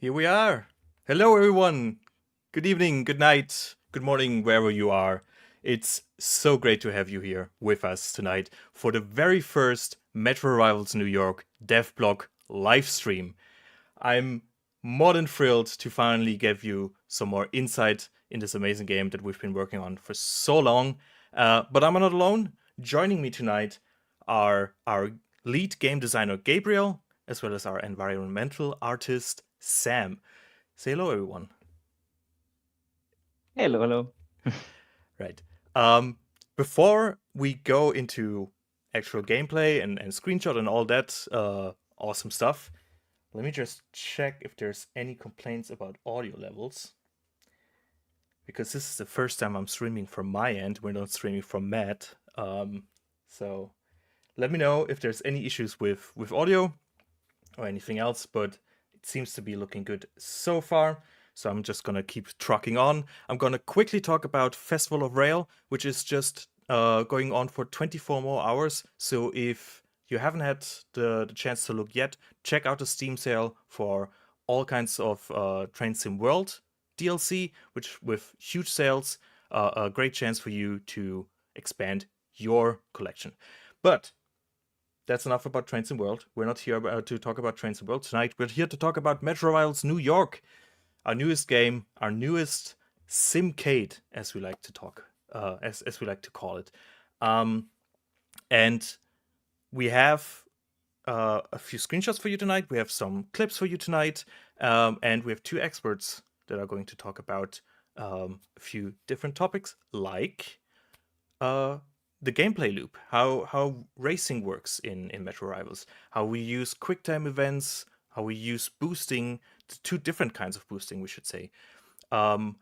Here we are. Hello, everyone. Good evening, good night, good morning, wherever you are. It's so great to have you here with us tonight for the very first Metro Rivals New York DevBlog live stream. I'm more than thrilled to finally give you some more insight in this amazing game that we've been working on for so long. But I'm not alone. Joining me tonight are our lead game designer, Gabriel, as well as our environmental artist, Sam. Say hello, everyone. Hello, hello. Right. Um, Before we go into actual gameplay and screenshot and all that awesome stuff, let me just check if there's any complaints about audio levels. Because this is the first time I'm streaming from my end. We're not streaming from Matt. So let me know if there's any issues with audio or anything else, but it seems to be looking good so far. So I'm just gonna keep trucking on. I'm gonna quickly talk about Festival of Rail, which is just going on for 24 more hours. So if you haven't had the chance to look yet, check out the Steam sale for all kinds of Train Sim World DLC, which with huge sales, a great chance for you to expand your collection. But that's enough about Trains in World. We're not here to talk about Trains in World tonight. We're here to talk about Metro Rivals New York, our newest game, our newest simcade, as we like to talk, as we like to call it. Um, and we have a few screenshots for you tonight. We have some clips for you tonight, and we have two experts that are going to talk about a few different topics, like uh, the gameplay loop, how racing works in Metro Rivals, how we use QuickTime events, how we use boosting, two different kinds of boosting, we should say. Um,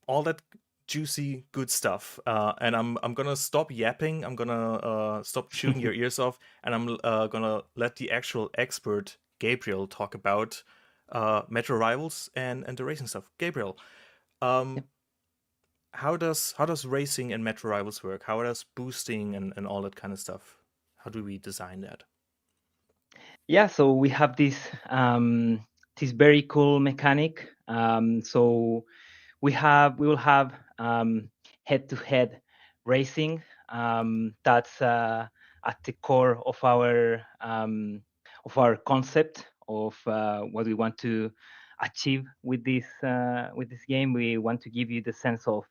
all that juicy, good stuff. And I'm gonna stop yapping. I'm gonna stop chewing your ears off, and I'm gonna let the actual expert Gabriel talk about Metro Rivals and the racing stuff. Gabriel, um, Yep. how does racing and Metro Rivals work? How does boosting and all that kind of stuff? How do we design that? Yeah, so we have this very cool mechanic. So we will have head-to-head racing. That's at the core of our concept of what we want to achieve with this game. We want to give you the sense of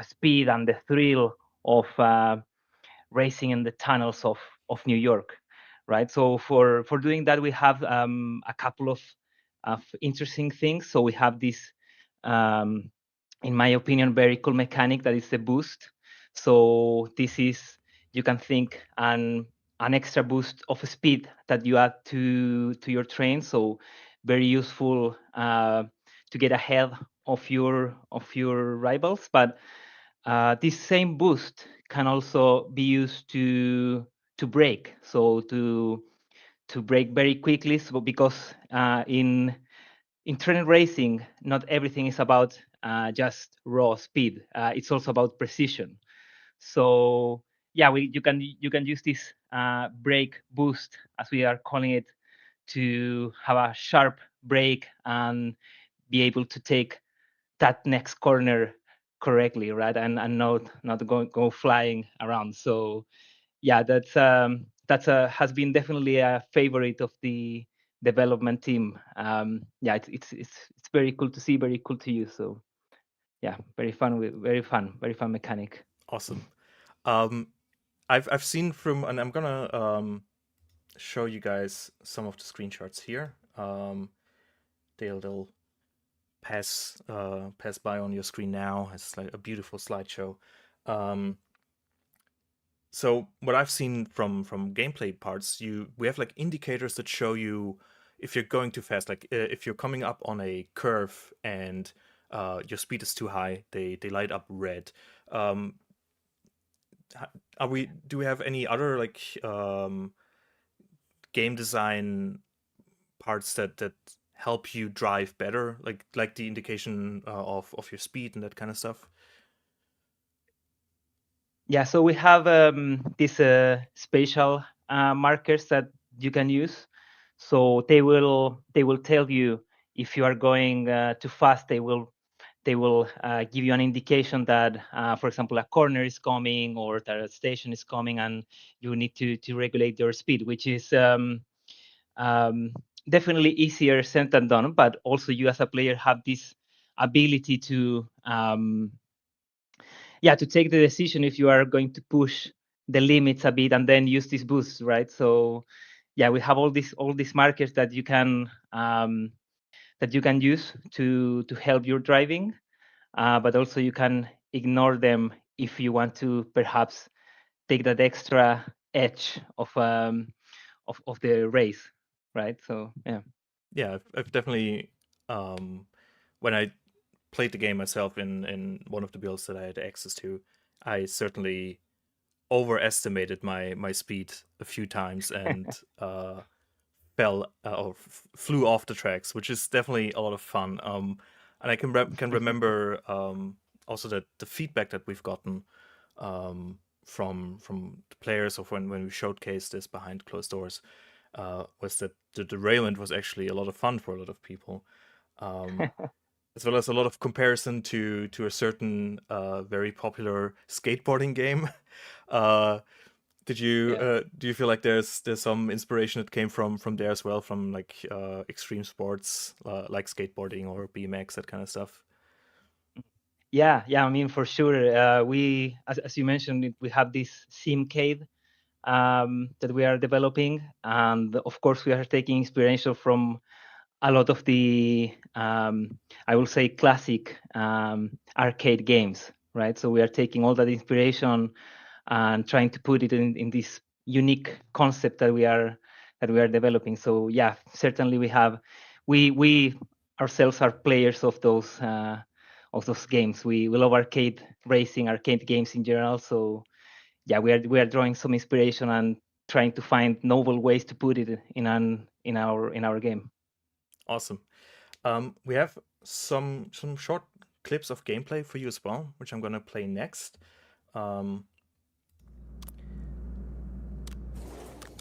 speed and the thrill of racing in the tunnels of New York, right? So for doing that, we have a couple of interesting things. So we have this, in my opinion, very cool mechanic that is the boost. So this is, you can think, an extra boost of speed that you add to your train. So very useful to get ahead of your rivals, but this same boost can also be used to brake, so to brake very quickly. So because in train racing, not everything is about just raw speed. It's also about precision. So yeah, you can use this brake boost, as we are calling it, to have a sharp brake and be able to take that next corner correctly, right? And not go flying around. So yeah, that's a has been definitely a favorite of the development team. Yeah, it's very cool to see, very cool to use. So yeah, very fun mechanic. Awesome. Um, I've seen from, and I'm gonna show you guys some of the screenshots here. They'll pass by on your screen now. It's like a beautiful slideshow. Um, so what I've seen from gameplay parts, we have like indicators that show you if you're going too fast. Like if you're coming up on a curve and your speed is too high, they light up red. Um, are we? Do we have any other like game design parts that help you drive better, like the indication of your speed and that kind of stuff? Yeah, so we have these spatial markers that you can use. So they will tell you if you are going too fast, they will give you an indication that, for example, a corner is coming or that a station is coming, and you need to regulate your speed, which is definitely easier said than done. But also, you as a player have this ability to to take the decision if you are going to push the limits a bit and then use this boost, right? So yeah, we have all these markers that you can use to help your driving, but also you can ignore them if you want to perhaps take that extra edge of the race, right? So yeah. Yeah, I've definitely when I played the game myself in one of the builds that I had access to, I certainly overestimated my speed a few times and fell or flew off the tracks, which is definitely a lot of fun. And I can remember also that the feedback that we've gotten from the players of when we showcased this behind closed doors was that the derailment was actually a lot of fun for a lot of people. Um, as well as a lot of comparison to a certain very popular skateboarding game. Uh, did you Yeah. do you feel like there's some inspiration that came from there as well, from like extreme sports like skateboarding or BMX, that kind of stuff? Yeah. I mean, for sure. We, as you mentioned, we have this simcade that we are developing, and of course, we are taking inspiration from a lot of the I will say classic arcade games, right? So we are taking all that inspiration and trying to put it in this unique concept that we are developing. So yeah, certainly we ourselves are players of those games. We love arcade racing, arcade games in general. So yeah, we are drawing some inspiration and trying to find novel ways to put it in our game. Awesome. We have some short clips of gameplay for you as well, which I'm gonna play next. Um,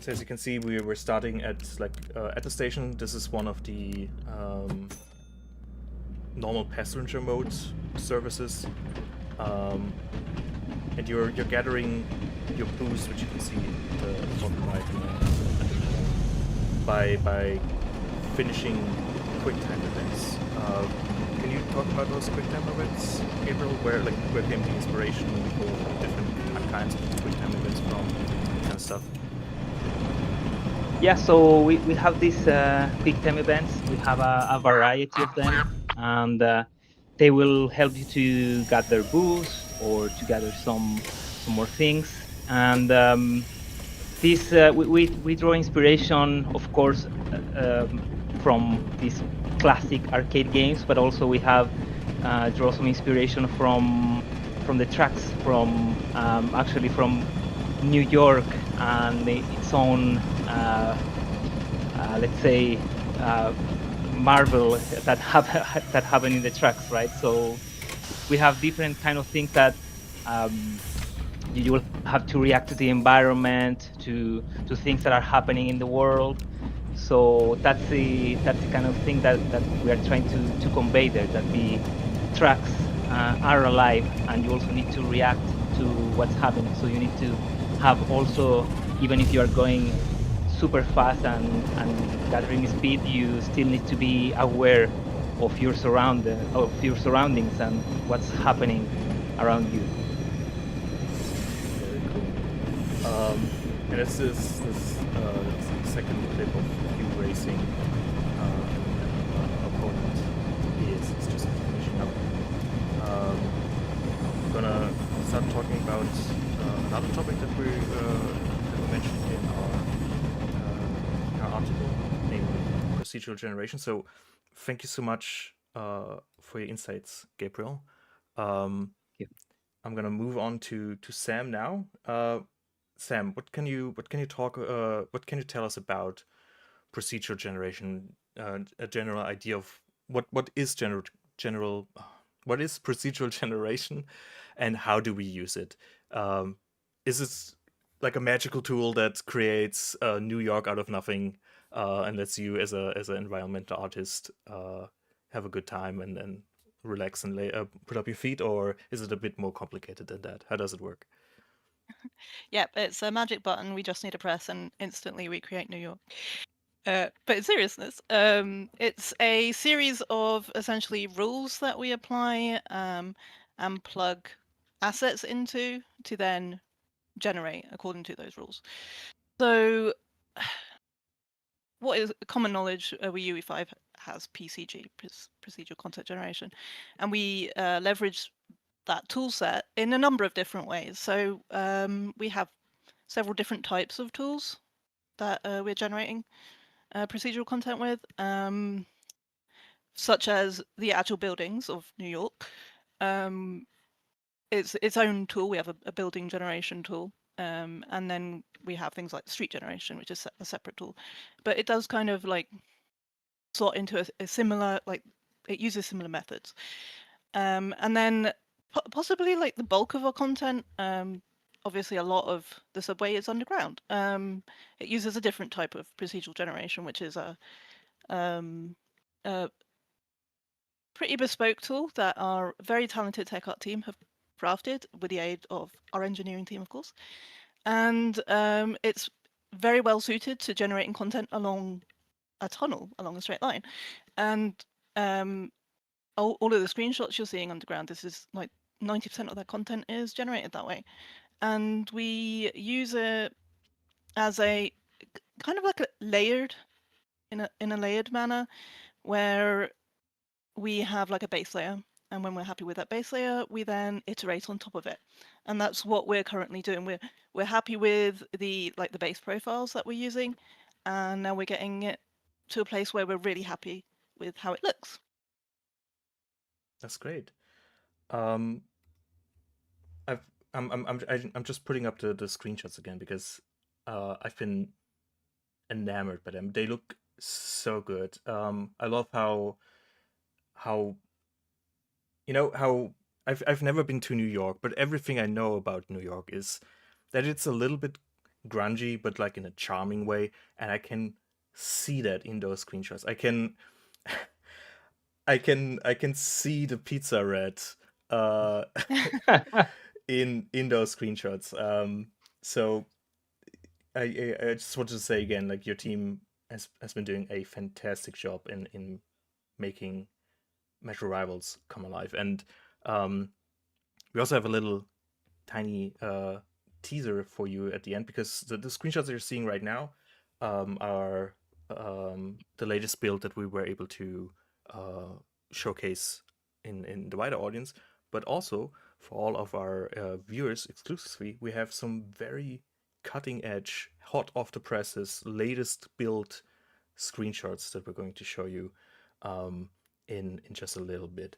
so as you can see, we're starting at the station. This is one of the normal passenger mode services, um, and you're gathering your boost, which you can see at the bottom right, by finishing quick time events. Can you talk about those quick time events, Gabriel? Where came the inspiration for different kinds of quick time events from, that kind of stuff? Yeah, so we have these quick time events. We have a variety of them, and they will help you to gather boost or to gather some more things. And this we draw inspiration, of course, from these classic arcade games, but also we have draw some inspiration from the tracks from actually from New York and its own let's say marvel that that happen in the tracks, right? So we have different kind of things that you will have to react to the environment, to things that are happening in the world. So that's the kind of thing that we are trying to convey there, that the tracks are alive, and you also need to react to what's happening. So you need to have also, even if you are going super fast and gathering speed, you still need to be aware of your surroundings and what's happening around you. Very cool. And it's this second clip of you racing opponent. It's just finishing up. I'm gonna start talking about another topic that we mentioned in our article, namely procedural generation. So, thank you so much for your insights, Gabriel. Um, Yeah. I'm gonna move on to Sam now. Sam, what can you tell us about procedural generation? A general idea of what is general what is procedural generation, and how do we use it? Is it like a magical tool that creates New York out of nothing? and lets you as an environmental artist have a good time and relax and put up your feet, or is it a bit more complicated than that? How does it work? Yep, it's a magic button. We just need to press and instantly recreate New York. But in seriousness, it's a series of essentially rules that we apply and plug assets into to then generate according to those rules. So, what is common knowledge? With UE5 has PCG, procedural content generation, and we leverage that tool set in a number of different ways. So we have several different types of tools that we're generating procedural content with, such as the actual buildings of New York. It's its own tool. We have a building generation tool, and then we have things like street generation, which is a separate tool. But it does kind of like slot into a similar, like it uses similar methods. And then possibly like the bulk of our content, obviously a lot of the subway is underground. It uses a different type of procedural generation, which is a pretty bespoke tool that our very talented tech art team have crafted with the aid of our engineering team, of course. And it's very well suited to generating content along a tunnel, along a straight line. And all of the screenshots you're seeing underground, this is like 90% of that content is generated that way. And we use it as a kind of like a layered, in a layered manner, where we have like a base layer. And when we're happy with that base layer, we then iterate on top of it. And that's what we're currently doing. We're happy with the base profiles that we're using, and now we're getting it to a place where we're really happy with how it looks. That's great. Um, I've I'm just putting up the screenshots again because I've been enamored by them. They look so good. I love how how I've never been to New York, but everything I know about New York is that it's a little bit grungy, but like in a charming way, and I can see that in those screenshots. I can see the pizza red uh in those screenshots. So I just wanted to say again, like your team has been doing a fantastic job in making Metro Rivals come alive, and um, we also have a little tiny teaser for you at the end because the screenshots that you're seeing right now are the latest build that we were able to showcase in the wider audience, but also for all of our viewers exclusively, we have some very cutting edge, hot off the presses, latest build screenshots that we're going to show you in just a little bit.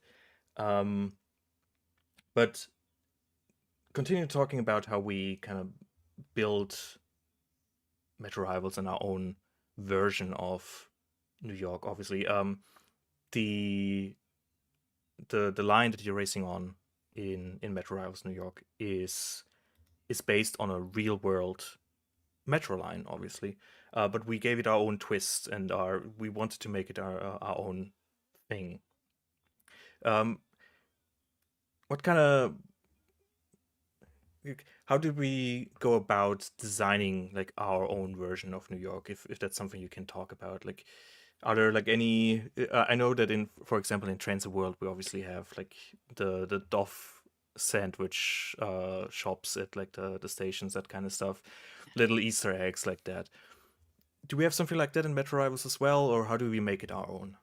But continue talking about how we kind of build Metro Rivals in our own version of New York. Obviously, the the line that you're racing on in Metro Rivals New York is based on a real world metro line, obviously, but we gave it our own twist and we wanted to make it our own thing. Um, what kind of how did we go about designing like our own version of New York? If that's something you can talk about, like, are there like any? I know that for example, in Transit World, we obviously have like the Dove sandwich shops at like the stations, that kind of stuff, little Easter eggs like that. Do we have something like that in Metro Rivals as well, or how do we make it our own?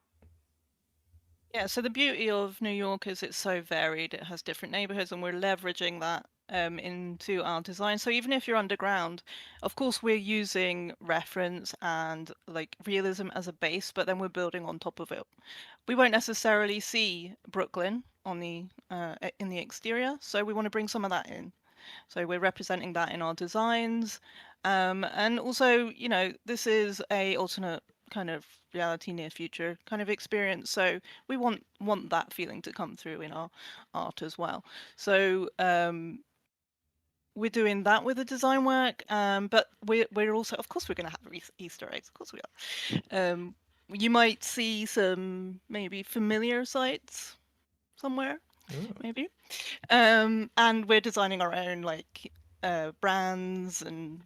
Yeah, so the beauty of New York is it's so varied. It has different neighborhoods, and we're leveraging that into our design. So even if you're underground, of course, we're using reference and like realism as a base, but then we're building on top of it. We won't necessarily see Brooklyn on the in the exterior, so we want to bring some of that in. So we're representing that in our designs. And also, this is a alternate kind of reality near future kind of experience. So we want that feeling to come through in our art as well. So we're doing that with the design work, but we're also, of course, we're going to have Easter eggs. Of course, we are. You might see some maybe familiar sites somewhere, maybe. And we're designing our own like brands and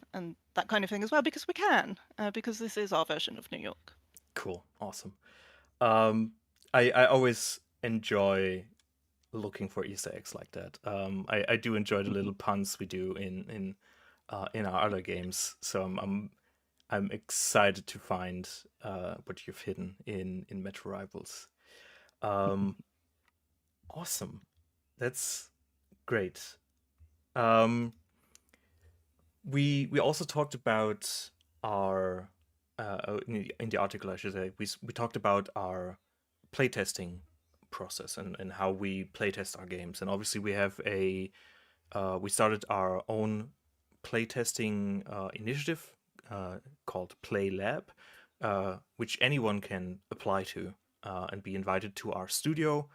that kind of thing as well, because we can, because this is our version of New York. Cool, awesome. I always enjoy looking for Easter eggs like that. I do enjoy the little puns we do in our other games. So I'm excited to find what you've hidden in Metro Rivals. Awesome, that's great. We also talked about our in the article, I should say, we talked about our playtesting process and how we playtest our games. And obviously we have we started our own playtesting initiative called Play Lab, which anyone can apply to and be invited to our studio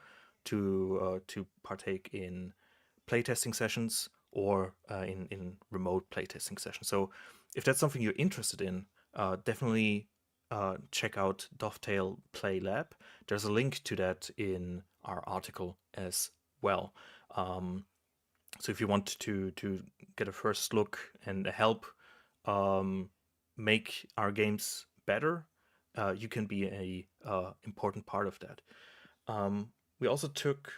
to partake in playtesting sessions or in remote playtesting sessions. So if that's something you're interested in, definitely check out Dovetail Play Lab. There's a link to that in our article as well. So if you want to get a first look and help make our games better, you can be a important part of that. We also took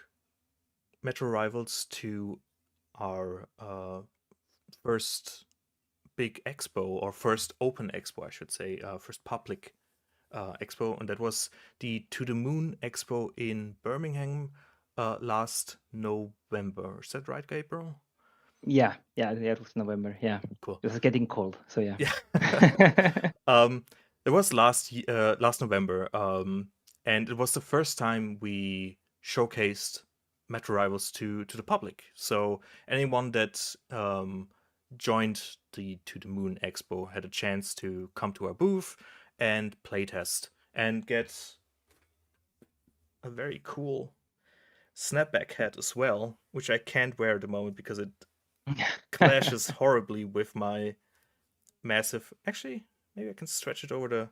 Metro Rivals to our first big expo, or first open expo, I should say, first public expo, and that was the To the Moon Expo in Birmingham last November. Is that right, Gabriel? Yeah, it was November. Yeah, Cool. it was getting cold, so yeah. It was last November, and it was the first time we showcased Metro Rivals to the public. So anyone that joined the To the Moon Expo had a chance to come to our booth and playtest and get a very cool snapback hat as well, which I can't wear at the moment because it clashes horribly with my massive. Actually, maybe I can stretch it over the.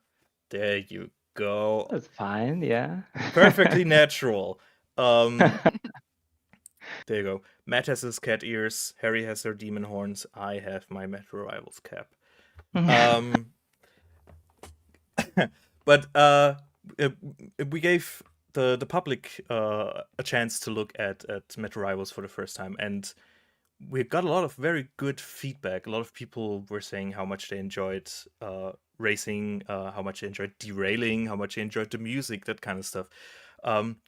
There you go. That's fine. Yeah. Perfectly natural. There you go. Matt has his cat ears. Harry has her demon horns. I have my Metro Rivals cap. But we gave the public a chance to look at Metro Rivals for the first time, and we got a lot of very good feedback. A lot of people were saying how much they enjoyed racing, how much they enjoyed derailing, how much they enjoyed the music, that kind of stuff.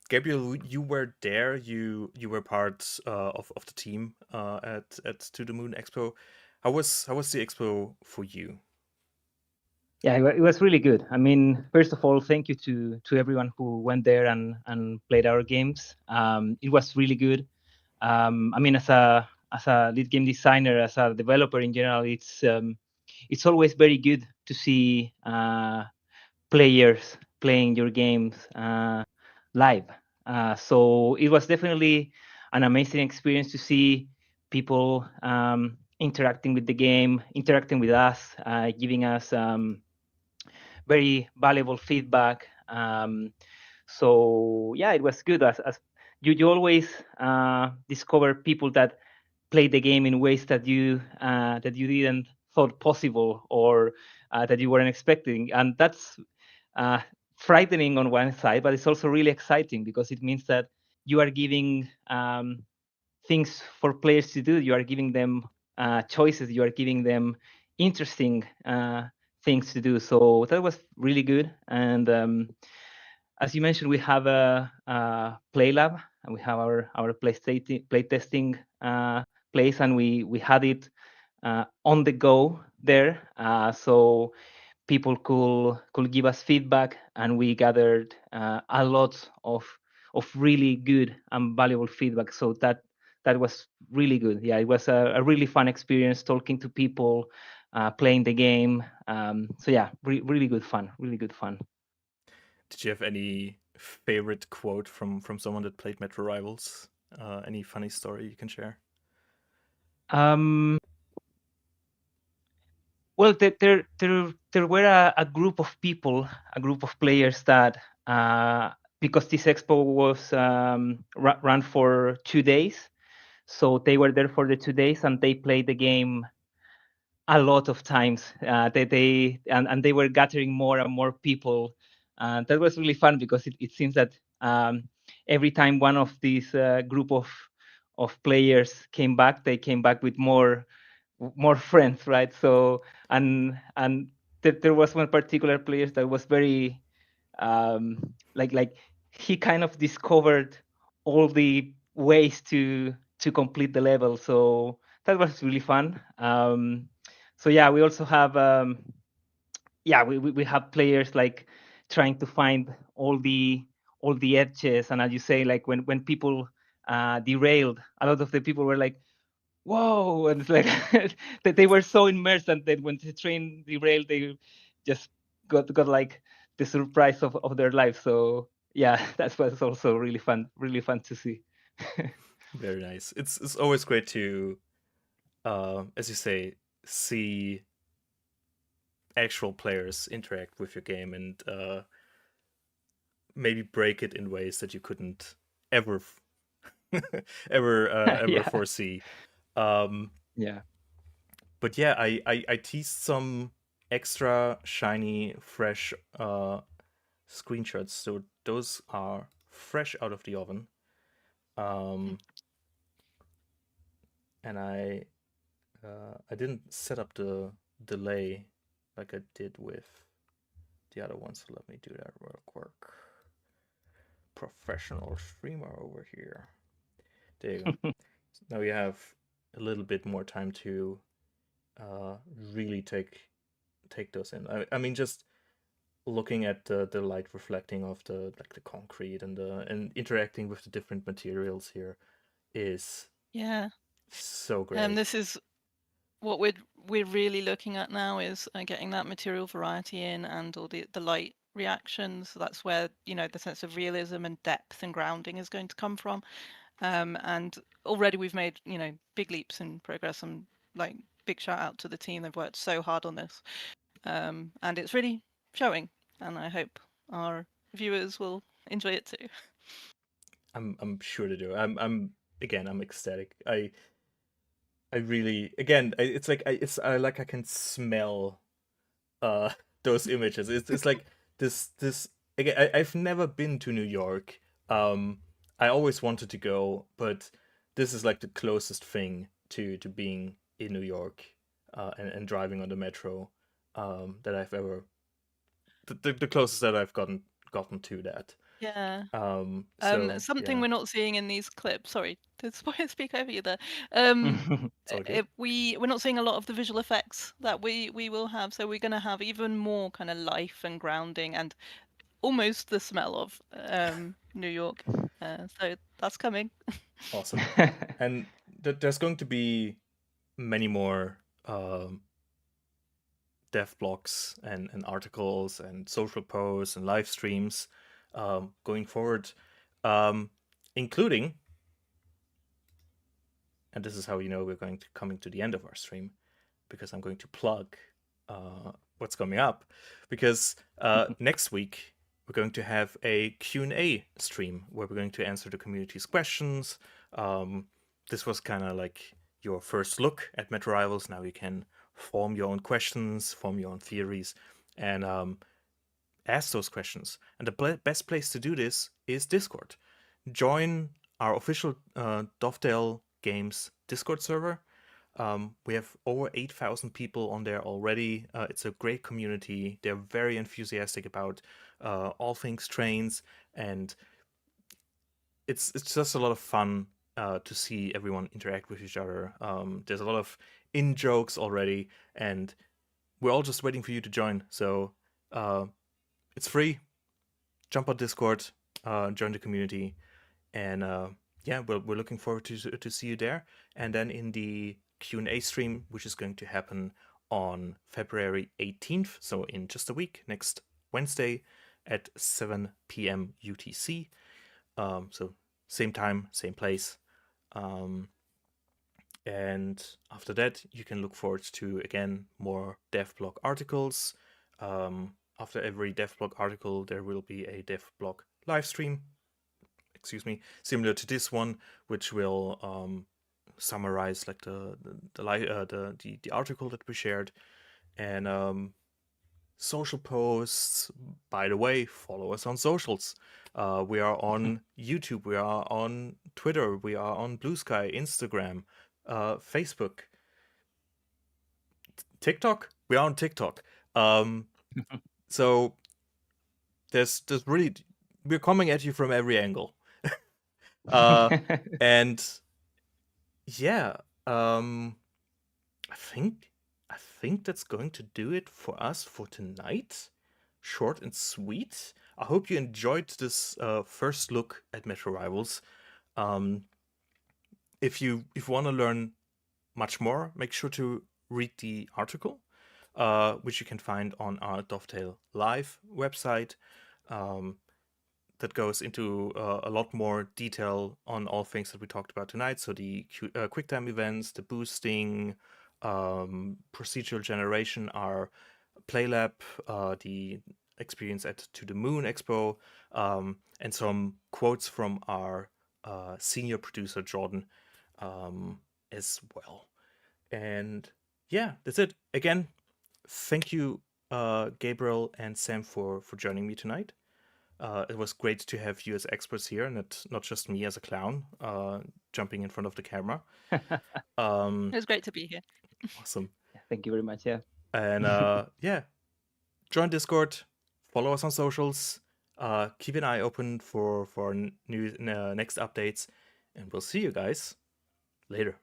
Gabriel, you were there. You were part of the team at To the Moon Expo. How was the expo for you? Yeah, it was really good. I mean, first of all, thank you to everyone who went there and played our games. It was really good. I mean, as a lead game designer, as a developer in general, it's always very good to see players playing your games live. So it was definitely an amazing experience to see people interacting with the game, interacting with us, giving us very valuable feedback. So yeah, it was good. As you always discover people that play the game in ways that you didn't thought possible, or that you weren't expecting, and that's frightening on one side, but it's also really exciting because it means that you are giving things for players to do. You are giving them choices. You are giving them interesting things to do. So that was really good. And as you mentioned, we have a play lab, and we have our playtesting place, and we had it on the go there. So people could give us feedback, and we gathered a lot of really good and valuable feedback. So that was really good. Yeah, it was a really fun experience talking to people, playing the game. So yeah, really good fun. Really good fun. Did you have any favorite quote from someone that played Metro Rivals? Any funny story you can share? Well, there were a group of people, a group of players that, because this expo was run for 2 days, so they were there for the 2 days and they played the game a lot of times. And they were gathering more and more people. That was really fun because it seems that every time one of these group of players came back, they came back with more friends, right? So and there was one particular player that was very like he kind of discovered all the ways to complete the level. So that was really fun. So yeah, we also have we have players like trying to find all the edges, and as you say, like when people derailed, a lot of the people were like, whoa, and it's like that they were so immersed, and then when the train derailed, they just got like the surprise of their life. So yeah, that was also really fun to see. Very nice. It's always great to, as you say, see actual players interact with your game and maybe break it in ways that you couldn't ever ever Yeah, foresee. Um, yeah. but yeah, I teased some extra shiny, fresh screenshots. So those are fresh out of the oven. And I didn't set up the delay like I did with the other one, so let me do that real quick. Professional streamer over here. There you go. Now you have a little bit more time to really take those in. I mean, just looking at the light reflecting off the like the concrete and interacting with the different materials here is Yeah. so great. This is what we're really looking at now is getting that material variety in and all the light reactions. So that's where the sense of realism and depth and grounding is going to come from. And already we've made big leaps in progress, and like big shout out to the team. They've worked so hard on this, and it's really showing. And I hope our viewers will enjoy it too. I'm sure to do. I'm ecstatic. I really again it's like I can smell uh those images. It's like this again I've never been to New York. I always wanted to go, but this is like the closest thing to being in New York and driving on the metro that I've ever the closest that I've gotten to that. Yeah. So Something yeah, we're not seeing in these clips. Sorry to speak over you there. it's all good. We're not seeing a lot of the visual effects that we will have. So we're going to have even more kind of life and grounding and almost the smell of New York. So that's coming. Awesome. And there's going to be many more dev blogs and articles and social posts and live streams going forward, um, including, and this is how you know we're coming to the end of our stream, because I'm going to plug what's coming up, because next week we're going to have a Q&A stream where we're going to answer the community's questions. This was kind of like your first look at Metro Rivals. Now you can form your own questions, form your own theories, and ask those questions. And the best place to do this is Discord. Join our official Dovetail Games Discord server. We have over 8,000 people on there already. It's a great community. They're very enthusiastic about all things trains, and it's just a lot of fun to see everyone interact with each other. There's a lot of in jokes already, and we're all just waiting for you to join. So it's free. Jump on Discord, join the community, and yeah, we're looking forward to see you there. And then in the Q&A stream, which is going to happen on February 18th, so in just a week, next Wednesday at 7 p.m. UTC. So same time, same place. And after that, you can look forward to, again, more devblog articles. After every devblog article, there will be a devblog live stream, similar to this one, which will summarize like the article that we shared. And social posts. By the way, follow us on socials. We are on YouTube. We are on Twitter. We are on Blue Sky, Instagram, Facebook, TikTok. We are on TikTok. So there's really, we're coming at you from every angle. And yeah, I think that's going to do it for us for tonight. Short and sweet. I hope you enjoyed this first look at Metro Rivals. If you want to learn much more, make sure to read the article, which you can find on our Dovetail Live website. That goes into a lot more detail on all things that we talked about tonight. So the QuickTime events, the boosting, procedural generation, our PlayLab, the experience at To the Moon Expo, and some quotes from our senior producer, Jordan, as well. And yeah, that's it. Again, thank you, Gabriel and Sam, for joining me tonight. It was great to have you as experts here, and not just me as a clown jumping in front of the camera. It was great to be here. Awesome. Thank you very much. Yeah. And yeah, join Discord, follow us on socials, keep an eye open for new next updates, and we'll see you guys later.